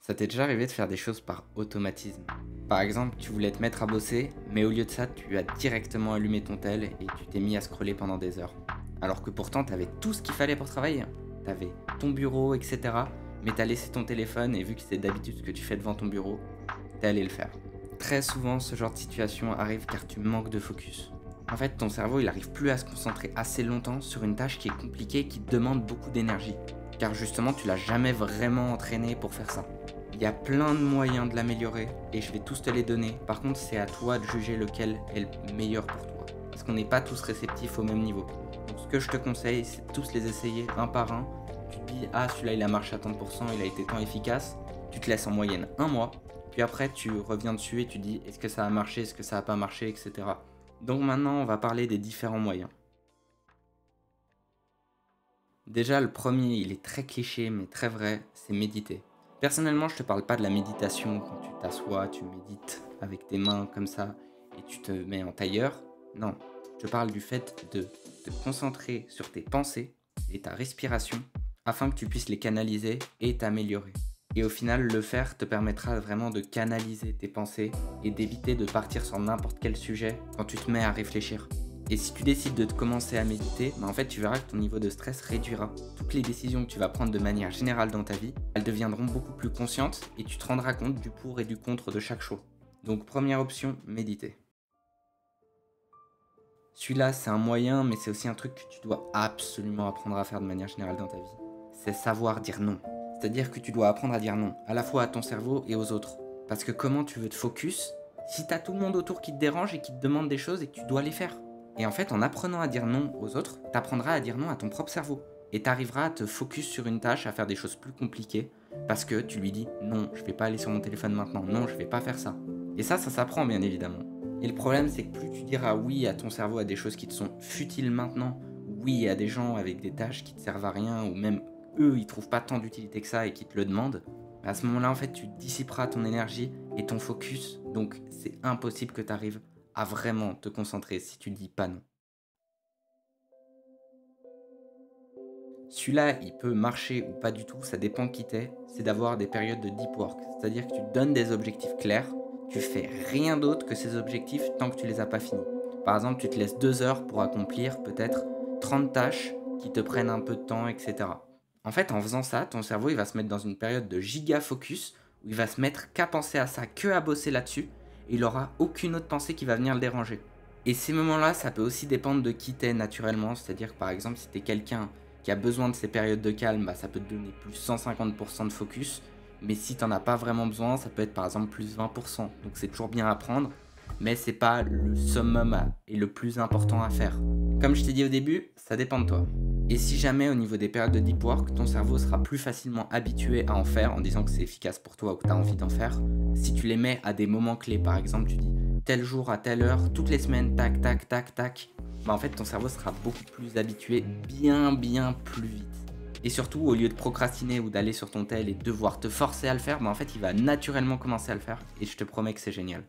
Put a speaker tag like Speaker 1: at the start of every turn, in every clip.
Speaker 1: Ça t'est déjà arrivé de faire des choses par automatisme? Par exemple, tu voulais te mettre à bosser, mais au lieu de ça, tu as directement allumé ton tel et tu t'es mis à scroller pendant des heures. Alors que pourtant, t'avais tout ce qu'il fallait pour travailler. T'avais ton bureau, etc. Mais t'as laissé ton téléphone et vu que c'est d'habitude ce que tu fais devant ton bureau, t'es allé le faire. Très souvent, ce genre de situation arrive car tu manques de focus. En fait, ton cerveau, il arrive plus à se concentrer assez longtemps sur une tâche qui est compliquée et qui demande beaucoup d'énergie. Car justement, tu l'as jamais vraiment entraîné pour faire ça. Il y a plein de moyens de l'améliorer et je vais tous te les donner. Par contre, c'est à toi de juger lequel est le meilleur pour toi. Parce qu'on n'est pas tous réceptifs au même niveau. Donc ce que je te conseille, c'est de tous les essayer un par un. Tu te dis, ah celui-là il a marché à 30%, il a été tant efficace. Tu te laisses en moyenne un mois. Puis après, tu reviens dessus et tu dis, est-ce que ça a marché, est-ce que ça n'a pas marché, etc. Donc maintenant, on va parler des différents moyens. Déjà, le premier, il est très cliché mais très vrai, c'est méditer. Personnellement, je te parle pas de la méditation quand tu t'assois, tu médites avec tes mains comme ça et tu te mets en tailleur. Non, je te parle du fait de te concentrer sur tes pensées et ta respiration afin que tu puisses les canaliser et t'améliorer. Et au final, le faire te permettra vraiment de canaliser tes pensées et d'éviter de partir sur n'importe quel sujet quand tu te mets à réfléchir. Et si tu décides de te commencer à méditer, en fait tu verras que ton niveau de stress réduira. Toutes les décisions que tu vas prendre de manière générale dans ta vie, elles deviendront beaucoup plus conscientes et tu te rendras compte du pour et du contre de chaque choix. Donc première option, méditer. Celui-là c'est un moyen mais c'est aussi un truc que tu dois absolument apprendre à faire de manière générale dans ta vie. C'est savoir dire non. C'est-à-dire que tu dois apprendre à dire non, à la fois à ton cerveau et aux autres. Parce que comment tu veux te focus si t'as tout le monde autour qui te dérange et qui te demande des choses et que tu dois les faire? Et en fait, en apprenant à dire non aux autres, t'apprendras à dire non à ton propre cerveau. Et t'arriveras à te focus sur une tâche, à faire des choses plus compliquées, parce que tu lui dis non, je vais pas aller sur mon téléphone maintenant, non, je vais pas faire ça. Et ça s'apprend bien évidemment. Et le problème, c'est que plus tu diras oui à ton cerveau à des choses qui te sont futiles maintenant, oui à des gens avec des tâches qui te servent à rien, ou même eux, ils trouvent pas tant d'utilité que ça et qui te le demandent, à ce moment-là, en fait, tu dissiperas ton énergie et ton focus, donc c'est impossible que tu arrives à vraiment te concentrer si tu dis pas non. Celui-là, il peut marcher ou pas du tout, ça dépend qui t'es, c'est d'avoir des périodes de deep work. C'est-à-dire que tu te donnes des objectifs clairs, tu fais rien d'autre que ces objectifs tant que tu les as pas finis. Par exemple, tu te laisses 2 heures pour accomplir peut-être 30 tâches qui te prennent un peu de temps, etc. En fait, en faisant ça, ton cerveau il va se mettre dans une période de giga focus où il va se mettre qu'à penser à ça, que à bosser là-dessus, et il aura aucune autre pensée qui va venir le déranger. Et ces moments-là, ça peut aussi dépendre de qui t'es naturellement, c'est-à-dire que par exemple, si t'es quelqu'un qui a besoin de ces périodes de calme, bah, ça peut te donner plus 150% de focus, mais si t'en as pas vraiment besoin, ça peut être par exemple plus 20%. Donc c'est toujours bien à prendre, mais c'est pas le summum et le plus important à faire. Comme je t'ai dit au début, ça dépend de toi. Et si jamais au niveau des périodes de deep work, ton cerveau sera plus facilement habitué à en faire en disant que c'est efficace pour toi ou que tu as envie d'en faire, si tu les mets à des moments clés, par exemple tu dis tel jour à telle heure, toutes les semaines, tac, tac, tac, tac, bah en fait ton cerveau sera beaucoup plus habitué bien plus vite. Et surtout, au lieu de procrastiner ou d'aller sur ton tel et devoir te forcer à le faire, bah en fait il va naturellement commencer à le faire et je te promets que c'est génial.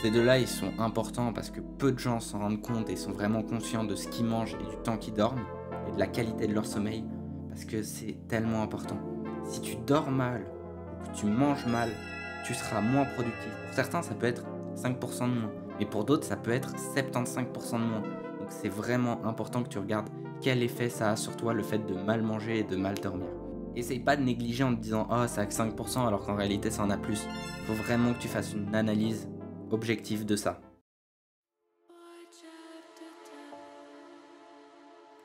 Speaker 1: Ces deux-là, ils sont importants parce que peu de gens s'en rendent compte et sont vraiment conscients de ce qu'ils mangent et du temps qu'ils dorment et de la qualité de leur sommeil parce que c'est tellement important. Si tu dors mal ou que tu manges mal, tu seras moins productif. Pour certains, ça peut être 5% de moins, mais pour d'autres, ça peut être 75% de moins. Donc c'est vraiment important que tu regardes quel effet ça a sur toi le fait de mal manger et de mal dormir. Essaye pas de négliger en te disant oh ça a que 5% alors qu'en réalité ça en a plus. Faut vraiment que tu fasses une analyse objectif de ça.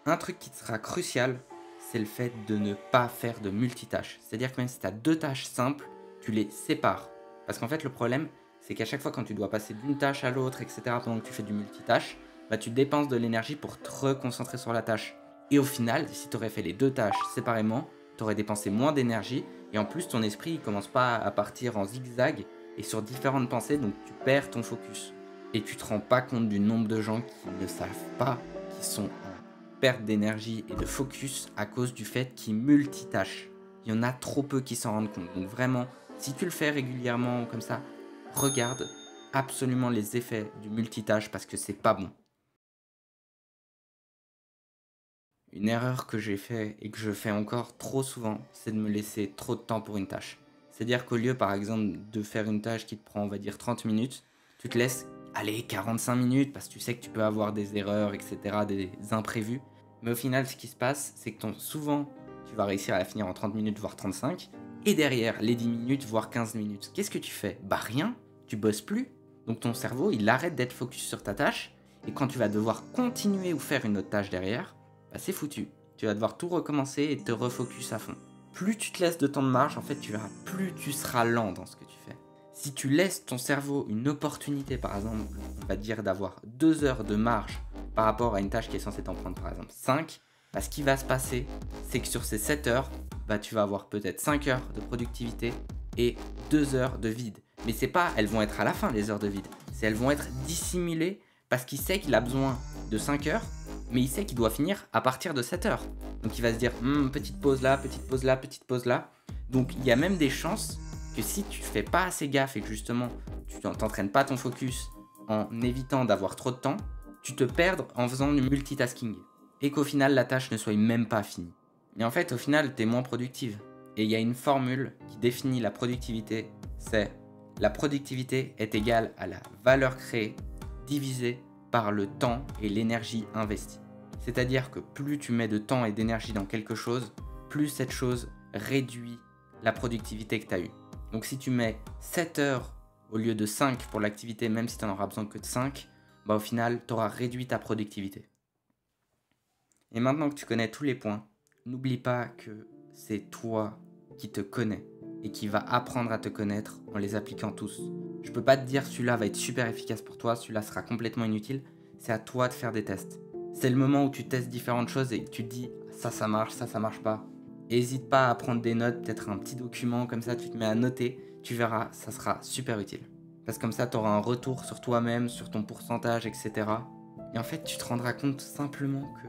Speaker 1: Un truc qui te sera crucial, c'est le fait de ne pas faire de multitâches. C'est-à-dire que même si tu as deux tâches simples, tu les sépares. Parce qu'en fait, le problème, c'est qu'à chaque fois quand tu dois passer d'une tâche à l'autre, etc., pendant que tu fais du multitâche, bah, tu dépenses de l'énergie pour te reconcentrer sur la tâche. Et au final, si tu aurais fait les deux tâches séparément, tu aurais dépensé moins d'énergie et en plus, ton esprit ne commence pas à partir en zigzag et sur différentes pensées, donc tu perds ton focus. Et tu te rends pas compte du nombre de gens qui ne savent pas, qui sont en perte d'énergie et de focus à cause du fait qu'ils multitâchent. Il y en a trop peu qui s'en rendent compte. Donc vraiment, si tu le fais régulièrement comme ça, regarde absolument les effets du multitâche parce que c'est pas bon. une erreur que j'ai fait et que je fais encore trop souvent, c'est de me laisser trop de temps pour une tâche. C'est-à-dire qu'au lieu, par exemple, de faire une tâche qui te prend, on va dire, 30 minutes, tu te laisses, aller 45 minutes parce que tu sais que tu peux avoir des erreurs, etc., des imprévus. Mais au final, ce qui se passe, c'est que souvent, tu vas réussir à la finir en 30 minutes, voire 35. Et derrière, les 10 minutes, voire 15 minutes, qu'est-ce que tu fais? Bah rien, tu bosses plus. Donc ton cerveau, il arrête d'être focus sur ta tâche. Et quand tu vas devoir continuer ou faire une autre tâche derrière, bah c'est foutu. Tu vas devoir tout recommencer et te refocus à fond. Plus tu te laisses de temps de marge, en fait, tu verras, plus tu seras lent dans ce que tu fais. Si tu laisses ton cerveau une opportunité, par exemple, on va dire d'avoir 2 heures de marge par rapport à une tâche qui est censée t'en prendre, par exemple, 5, bah, ce qui va se passer, c'est que sur ces 7 heures, bah, tu vas avoir peut-être 5 heures de productivité et 2 heures de vide. Mais c'est pas, elles vont être à la fin, les heures de vide. Elles vont être dissimulées parce qu'il sait qu'il a besoin de 5 heures, mais il sait qu'il doit finir à partir de 7 heures. Donc il va se dire, petite pause là, petite pause là, petite pause là. Donc il y a même des chances que si tu fais pas assez gaffe et que justement tu t'entraînes pas ton focus en évitant d'avoir trop de temps, tu te perds en faisant du multitasking. Et qu'au final la tâche ne soit même pas finie. Et en fait au final tu es moins productive. Et il y a une formule qui définit la productivité, c'est la productivité est égale à la valeur créée divisé par le temps et l'énergie investie. C'est-à-dire que plus tu mets de temps et d'énergie dans quelque chose, plus cette chose réduit la productivité que tu as eue. Donc si tu mets 7 heures au lieu de 5 pour l'activité, même si tu n'en auras besoin que de 5, bah au final, tu auras réduit ta productivité. Et maintenant que tu connais tous les points, n'oublie pas que c'est toi qui te connais et qui va apprendre à te connaître en les appliquant tous. Je peux pas te dire celui-là va être super efficace pour toi, celui-là sera complètement inutile. C'est à toi de faire des tests. C'est le moment où tu testes différentes choses et tu te dis ça marche, ça marche pas. N'hésite pas à prendre des notes, peut-être un petit document comme ça, tu te mets à noter, tu verras, ça sera super utile. Parce que comme ça, tu auras un retour sur toi-même, sur ton pourcentage, etc. Et en fait, tu te rendras compte simplement que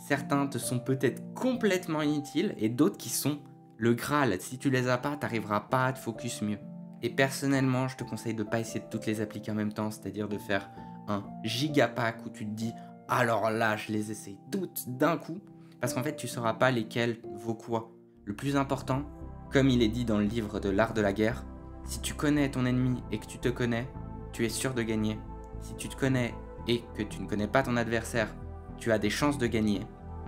Speaker 1: certains te sont peut-être complètement inutiles et d'autres qui sont le Graal. Si tu les as pas, tu n'arriveras pas à te focus mieux. Et personnellement, je te conseille de ne pas essayer de toutes les appliquer en même temps, c'est-à-dire de faire un gigapack où tu te dis alors là, je les essaye toutes d'un coup, parce qu'en fait, tu ne sauras pas lesquelles vaut quoi. Le plus important, comme il est dit dans le livre de l'art de la guerre, si tu connais ton ennemi et que tu te connais, tu es sûr de gagner. Si tu te connais et que tu ne connais pas ton adversaire, tu as des chances de gagner.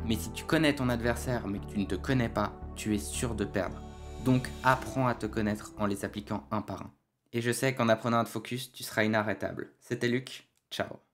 Speaker 1: Mais si tu connais ton adversaire mais que tu ne te connais pas, tu es sûr de perdre. Donc apprends à te connaître en les appliquant un par un. Et je sais qu'en apprenant à te focus, tu seras inarrêtable. C'était Luc, ciao.